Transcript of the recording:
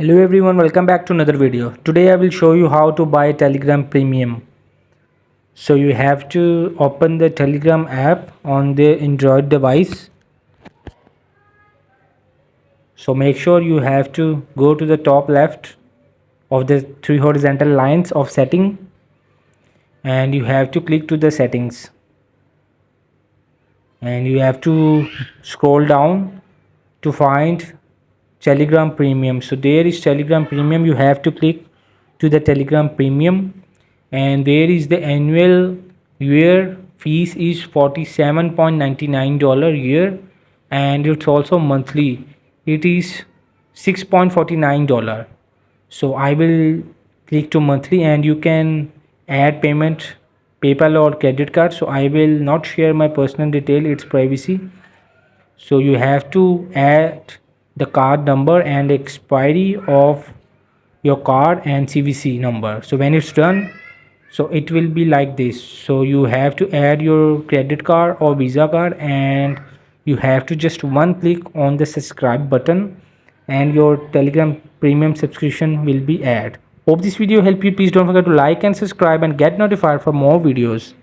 Hello everyone, welcome back to another video. Today I will show you how to buy Telegram Premium. So you have to open the Telegram app on the Android device. So make sure you have to go to the top left of the three horizontal lines of setting, and you have to click to the settings, and you have to scroll down to find Telegram Premium. So there is Telegram Premium. You have to click to the Telegram Premium, and there is the annual year fees is $47.99 year, and it's also monthly. It is $6.49. So I will click to monthly, and you can add payment PayPal or credit card. So I will not share my personal detail, it's privacy. So you have to add the card number and expiry of your card and CVC number. So when it's done, so it will be like this. So you have to add your credit card or Visa card, and you have to just one click on the subscribe button, and your Telegram Premium subscription will be added. Hope this video helped you. Please don't forget to like and subscribe and get notified for more videos.